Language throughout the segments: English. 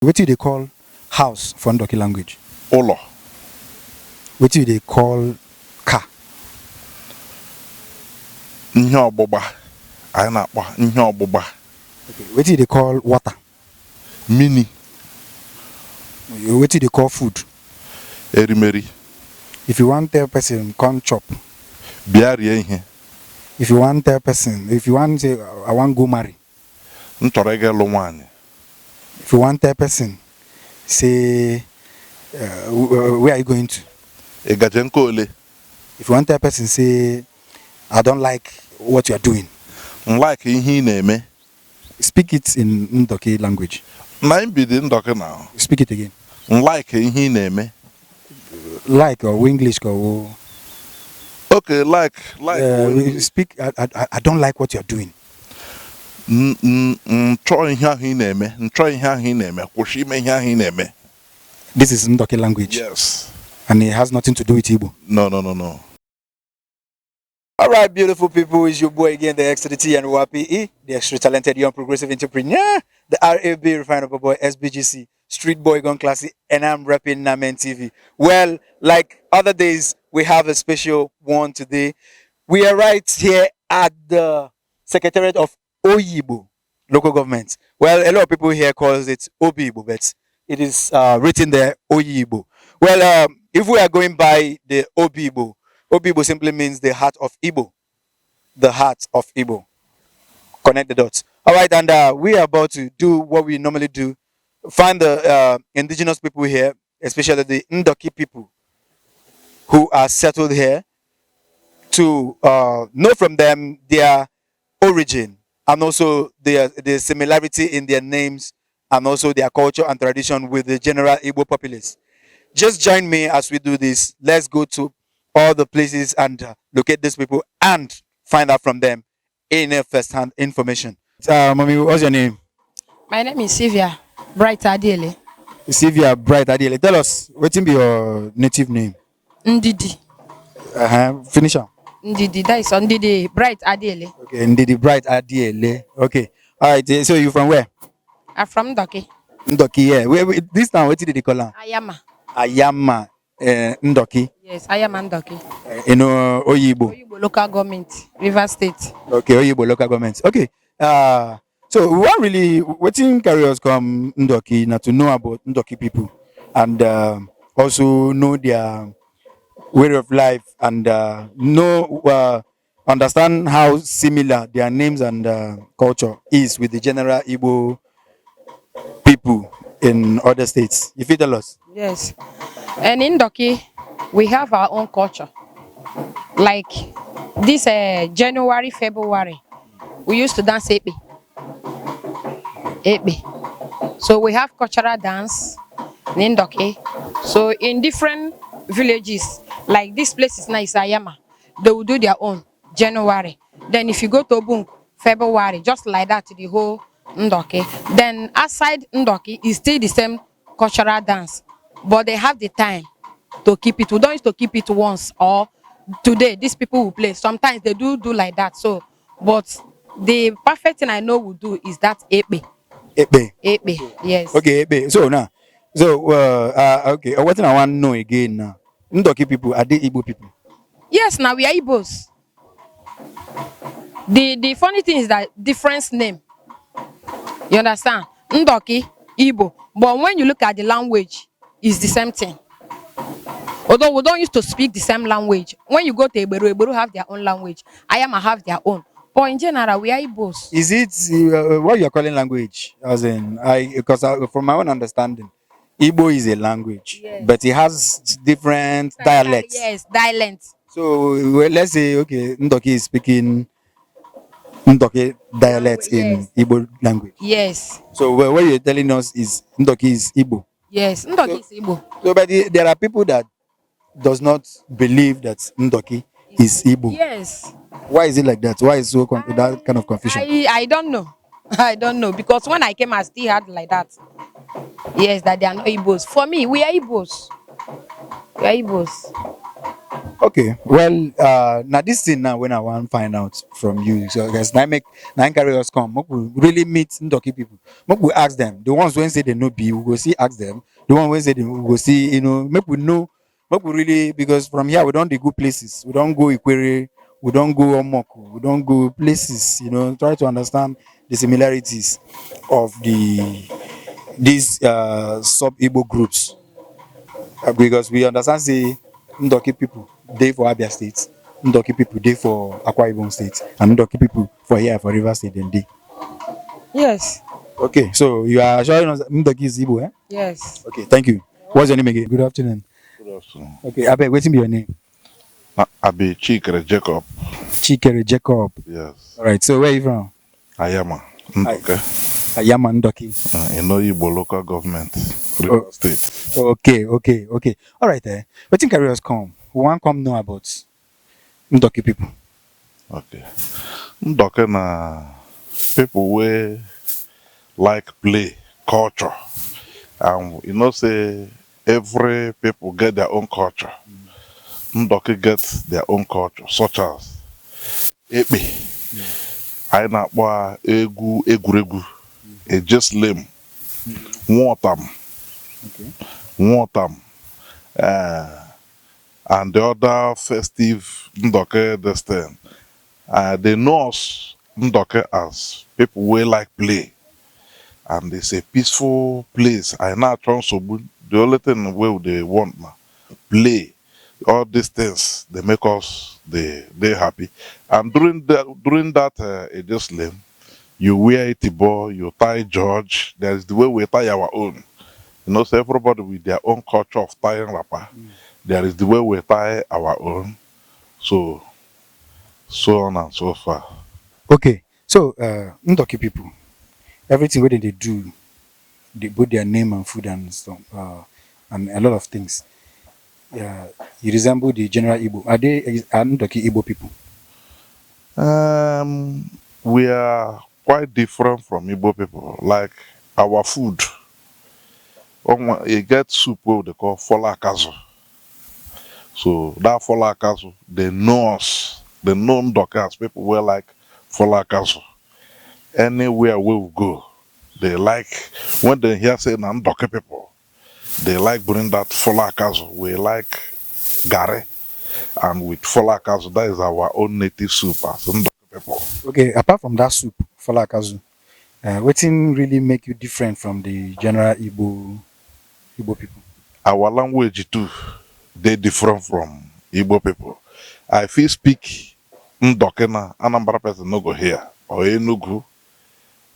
What do they call house for Ndoki language? Ụlọ. What do they call car? Ihe ọgbụgba. Anyị na-akpọ ihe ọgbụgba. Okay. What do they call water? Mini. What do they call food? Erimeri. If you want tell person come chop. Bịa rie ihe. If you want tell person, if you want say I want go marry. M chọrọ ịga ịlụ nwaanyị. If you want tell person, say where are you going to? Ị gaje nke ole? If you want tell person, say I don't like what you are doing. M like ihe ị na-eme. Speak it in Ndoki language. Na m bi dị Ndoki now. Speak it again. M like ihe ị na-eme. Like or English or. Okay, like. Speak. I don't like what you are doing. Chọọ ihe ahụ ị na-eme. Chọọ ihe ahụ ị na-eme. Kwụsị ime ihe ahụ ị na-eme. This is Ndoki language. Yes. And it has nothing to do with Igbo. No. All right, beautiful people, it's your boy again, the X to the T and YPE, the extra talented young progressive entrepreneur, the RAB refinable boy, SBGC, street boy gone classy, and I'm repping Namen TV. Well, like other days, we have a special one today. We are right here at the Secretariat of Oyibo, local government. Well, a lot of people here calls it Obigbo, but it is written there Oyibo. Well, if we are going by the Obigbo, Obigbo simply means the heart of Igbo. The heart of Igbo. Connect the dots. All right, and we are about to do what we normally do. Find the indigenous people here, especially the Ndoki people who are settled here, to know from them their origin and also the similarity in their names and also their culture and tradition with the general Igbo populace. Just join me as we do this. Let's go to all the places and locate these people and find out from them in first-hand information. Mommy, what's your name? My name is Sylvia Bright Adele. Sylvia Bright Adele. Tell us, what will be your native name? Ndidi. Finish up. Ndidi, that is Ndidi Bright Adele. Okay, Ndidi Bright Adele. Okay. All right, so you from where? I'm from Ndoki. Ndoki, yeah. This time, what did they call her? Ayama. Ayama. Ndoki. Yes, Ayama Ndoki. Oyibo. Oyibo local government, River State. Okay, Oyibo local government. Okay. So we want really waiting carriers come Ndoki now to know about Ndoki people and also know their way of life and understand how similar their names and culture is with the general Igbo people in other states. If you tell us. Yes. And in Ndoki, we have our own culture. Like this January, February, we used to dance Epe. So we have cultural dance in Ndoki. So in different villages, like this place is nice, Ayama, they will do their own January. Then if you go to Obung, February, just like that, the whole Ndoki. Then outside Ndoki is still the same cultural dance, but they have the time to keep it. We don't used to keep it once or today. These people will play. Sometimes they do like that. So, but the perfect thing I know we do is that Epe. Epe, yes. Okay, Epe. So now, okay. What thing I want to know again now? Ndoki people, are they Igbo people? Yes, now we are Igbos. The funny thing is that difference name. You understand? Ndoki, Igbo. But when you look at the language, it's the same thing. Although we don't used to speak the same language. When you go to Iberu have their own language. Ayama have their own. But in general, we are Igbos. Is it what you're calling language? As in, because from my own understanding, Igbo is a language, yes, but it has different dialects. Yes, dialects. So let's say, okay, Ndoki is speaking Ndoki dialects in Igbo language. Yes. So what you're telling us is Ndoki is Igbo. Yes, Ndoki is Igbo. So, but there are people that does not believe that Ndoki is Igbo. Yes. Why is it like that? Why is so that kind of confusion? I don't know. I don't know, because when I came, I still had like that. Yes, that they are not Igbos. For me, we are Igbos. We are Igbos. Okay, well, now this thing now when I want to find out from you, so guys, now carry us come. We really meet Ndoki people. We ask them. The ones when say they know B, we go see ask them. The one when say they we go see, make we know, make we really because from here we don't dey go places. We don't go Ikwere, we don't go Omoko, we don't go places. Try to understand the similarities of these sub Igbo groups. Because we understand say Ndoki people dey for Abia State, Ndoki people dey for Akwa Ibom State, and Ndoki people for here for River State dem dey. Yes. Okay, so you are showing us that Ndoki is Igbo, eh? Yes. Okay, thank you. What's your name again? Good afternoon. Good afternoon. Okay, abeg, wetin be your name? I be Chikere Jacob. Chikere Jacob. Yes. All right. So where are you from? Ayama. Ndoke. Ayama Ndoki. In Oyibo local government, River State. Okay. All right, wetin carry us come? We wan come know about Ndoki people. Okay. Ndoke na people wey like play culture. And say every people get their own culture. Ndoki get their own culture, such as Ekpe. Anyị na-akpọ egwu egwuregwu, ejeslim, nwotam, nwotam, and the other festive Ndoke this thing. They know us Ndoke as people wey like play, and it's a peaceful place. I now try so the only thing wey they want now play. All these things they make us they happy. And during that Ejeslim, you wear itibo, you tie George. There's the way we tie our own. So everybody with their own culture of tying wrapper. There is the way we tie our own. So on and so far. Okay, so Ndoki people, everything what they do, they put their name and food and stuff, and a lot of things. Yeah, you resemble the general Igbo. Are Ndoki Igbo people? We are quite different from Igbo people. Like our food, you get soup what they call fola akazu. So that fola akazu, they know us. They know Ndoki as people were like fola akazu. Anywhere we go, they like when they hear say na Ndoki people, they like bring that fola akazu. We like gare, and with fola akazu, that is our own native soup as Ndoki people. Okay, apart from that soup, falakazu, what really make you different from the general Igbo people? Our language too, they different from Igbo people. I feel speak Ndoki na Anambra person no go here or Enugu.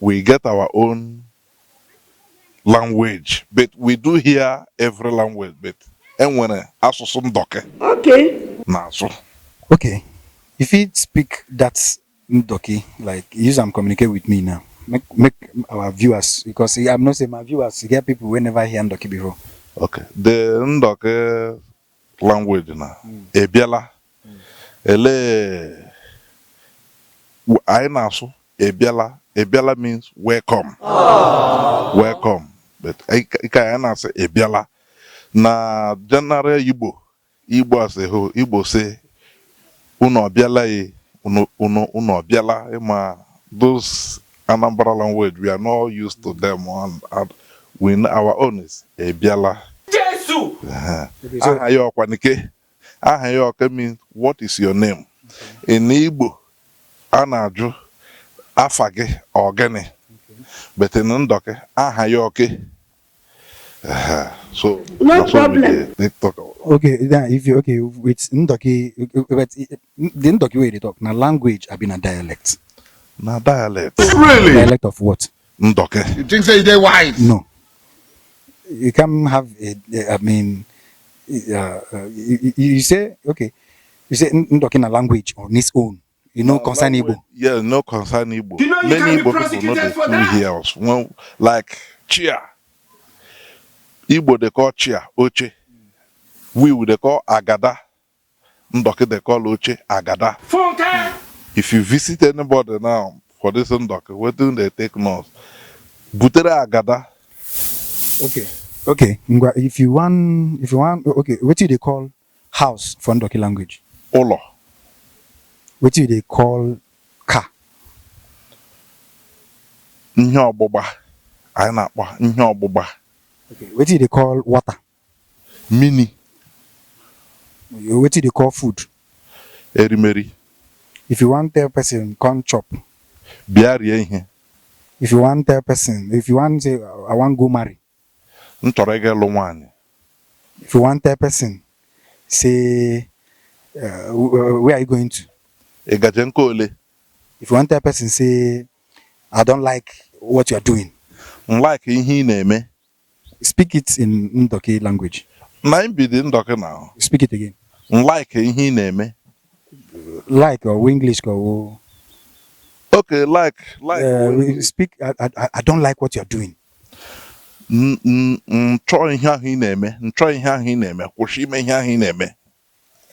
We get our own language, but we do hear every language. But and when asusu Ndoki, Okay. na so. Okay, if you speak that Ndoki, like use and communicate with me now. Make our viewers, because I'm not saying my viewers, you get people who never hear Ndoki before. Okay, the Ndoki language na ebiala ele I na so ebiala means welcome. Welcome. But I na say ebiala na general Igbo as a whole. Igbo say uno obiala uno obiala ma those Anambra language we are not used to them and we know our own is ebiala. Jesus. Okay, so Aha means what is your name? In Igbo, anaju afage ogene. But in Ndoki, aha yoke. So no that's what we problem. dey talk about. Okay, then if you with Ndoki, but the Ndoki way they talk, now language have been a dialect. Now dialect. Really? Dialect of what? Ndoki. You think say they wise? No, you can have I mean, you say okay, you say Ndoki na language on its own. Concern Igbo. Yeah, no concern Igbo. You know you Many can be Igbo people know prosecuted the for two that. here. Well, like chia. Igbo they call chia, oche. We they call agada. Ndoki they call oche, agada. Funke. If you visit anybody now for this Ndoki, what do they take notes? Butere agada. Okay. If you want, okay, what do they call house for Ndoki language? Ụlọ. What do they call car? Ihe ọgbụgba. Anyị na-akpọ ihe ọgbụgba. Okay. What do they call water? Mini. What do they call food? Erimeri. If you want tell person, come chop. Bịa rie ihe. If you want tell person, if you want say, I want go marry. M chọrọ ịga ịlụ nwaanyị. If you want tell person, say, where are you going to? Ị gaje nke ole? If you want tell person, say, I don't like what you are doing. M like ihe ị na-eme. Speak it in Ndoki language. Na m bi dị Ndoki now. Speak it again. M like ihe ị na-eme. Like or English or Okay, like. speak. I don't like what you are doing. Chọọ ihe ahụ ị na-eme. Chọọ ihe ahụ ị na-eme. Kwụsị ime ihe ahụ ị na-eme.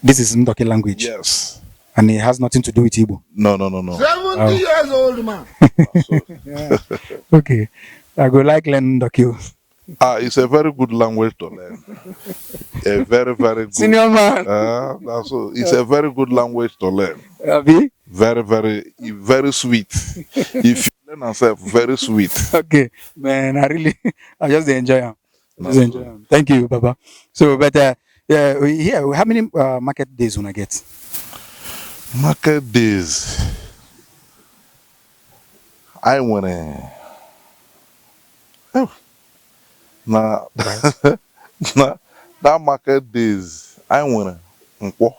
This is Ndoki language. Yes. And it has nothing to do with Igbo. No. 70 years old man. Okay. I go like learn Ndoki. It's a very good language to learn. A very, very good. Senior man. It's a very good language to learn. Abi? Very, very sweet. If you learn yourself, very sweet. Okay. Man, I just enjoy him. Thank you, Baba. So, but here, how many market days when I get? Market days. I want to. Now, that market days, I want to.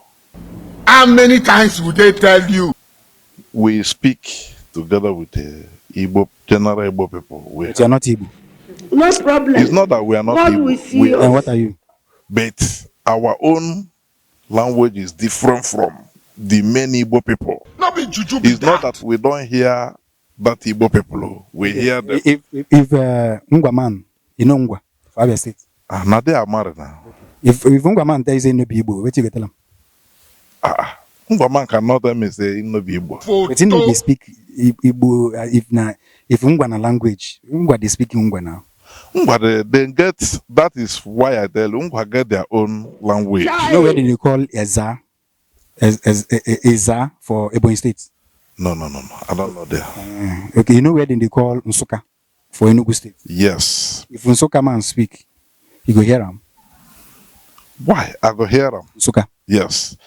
How many times would they tell you? We speak together with the Igbo, general Igbo people. But you're not Igbo. No problem. It's not that we are not God Igbo. will see us. And what are you? But our own language is different from the many Igbo people. Not be juju be It's not that we don't hear that Igbo people. We hear them. If Ngwa man, you know Ngwa, for Abia State. Now they are married now. If Ngwa man tells you no be Igbo, what you tell him? Ngwa cannot tell me say no be Igbo. But you know they speak Igbo. If Ngwa na language, Ngwa they speak Ngwa now. Ngwa they get, that is why I tell you, Ngwa get their own language. You know where they call Eza? Eza for Ebonyi State? No. I don't know there. Okay, you know where they call Nsuka for Enugu State? Yes. If Nsuka man speak, you go hear him. Why? I go hear them. Nsuka. Yes.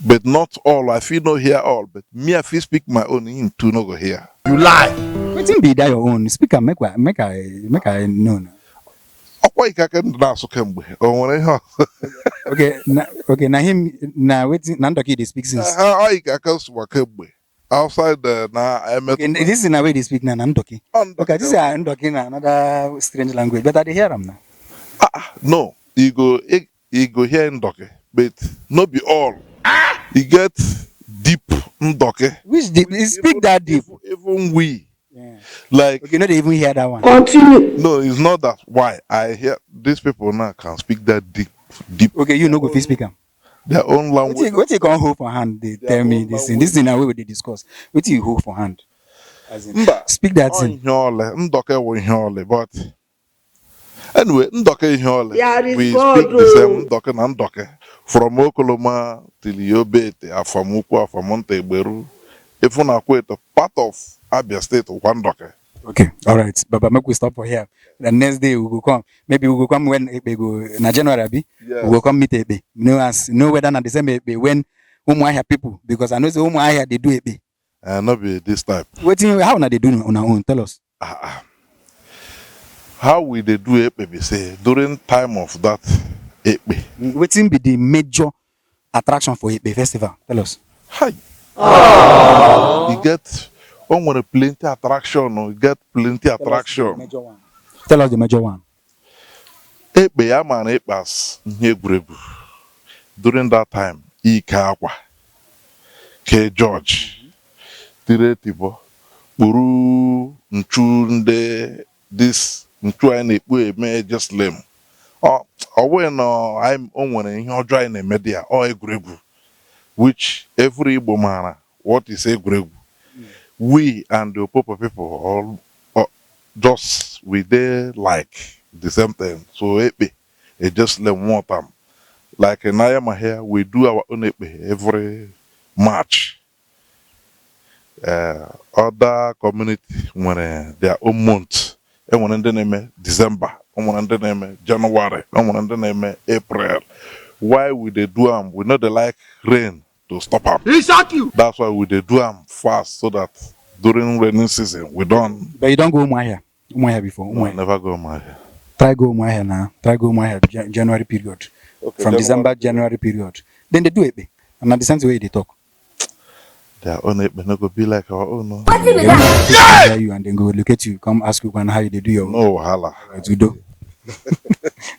But not all. I feel no hear all. But me, I feel speak my own, him too no go hear. You lie. Wetin be that your own? Speak and make I know. Now. Why you can dance kemgbe? Okay. Now him waiting. Ndoki they speak since. How you can kemgbe? Outside now I met. Okay, this is in a way they speak now. Ndoki. Okay, this is Ndoki now, another strange language. But I dey hear them now. No, you go hear Ndoki, but not be all. You get deep Ndoki. Which deep? You speak that deep. Even we. Yeah. Like, Okay, you know they even hear that one. Continue. no, it's not that. Why I hear these people now can speak that deep. Okay, you know go fit speak am. Their own language. What you can hold for hand? They tell me this thing. This is in a way we dey discuss. What you hold for hand? As in, speak that thing. Ndoki will hear but anyway, Ndoki There is we God, speak the same Ndoki and Ndoki from Okoloma till Yobete, Afamuku, Afamonte, Beru. If we are quite a part of Abia State of one Ndoki. Okay, all right. But make we stop for here. The next day we go come. Maybe we go come when Ebe go na January. Abi? Yes. We go come meet Ebe. Know whether na the same Ebe when Umuahia people, because I know the Umuahia they do Ebe. Not be this type. Waiting, how na they do on our own? Tell us. How will they do it, baby? Say during time of that Ekpe. Waiting be the major attraction for Ebe festival. Tell us. Hi. You get plenty attraction. You get plenty attraction. Major one. Tell us the major one. Ekpe ya man ekpas ihe egwuregwu. During that time, Ike Akwa, K George, Tire Tibo, Buru Nchunde, this Nchu anyị na-ekpu eme just lame. When I'm on ihe ọjọọ anyị na-eme there, egwuregwu, which every Igbo man, what is egwuregwu? We and the Opopo people all we there like the same thing. So it just let one time. Like in Ayama here, we do our own ekpe every March. Other community nwere their own month. Enwere ndị na-eme December, enwere ndị na-eme January, enwere ndị na-eme April. Why we dey do am? We no dey like rain to stop am. He shot you. That's why we dey do am fast so that during rainy season we don. But you don't go Umuahia. Umuahia before. No, I never go my here. Try go Umuahia now. Try go Umuahia January period. Okay, From December, January period. Then they do it. And at the same way they talk. Their own ekpe no go be like our own. No, They you and then go look at you, come ask you how you do your no wahala. to do.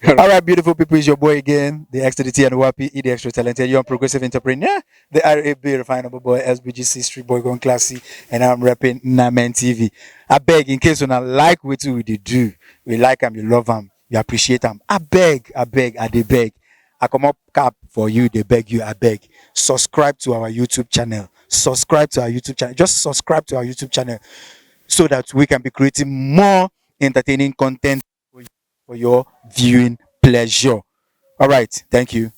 All right, beautiful people, it's your boy again, the X to the T and Wapi, the extra talented young progressive entrepreneur, the RAB refinable boy, SBGC street boy gone classy, and I'm rapping Namen TV. I beg, in case you not like what we do, we like them, you love them, you appreciate them. I beg, I dey beg. I come up cap for you, they beg you, I beg. Subscribe to our YouTube channel. Subscribe to our YouTube channel. Just subscribe to our YouTube channel so that we can be creating more entertaining content for your viewing pleasure. All right. Thank you.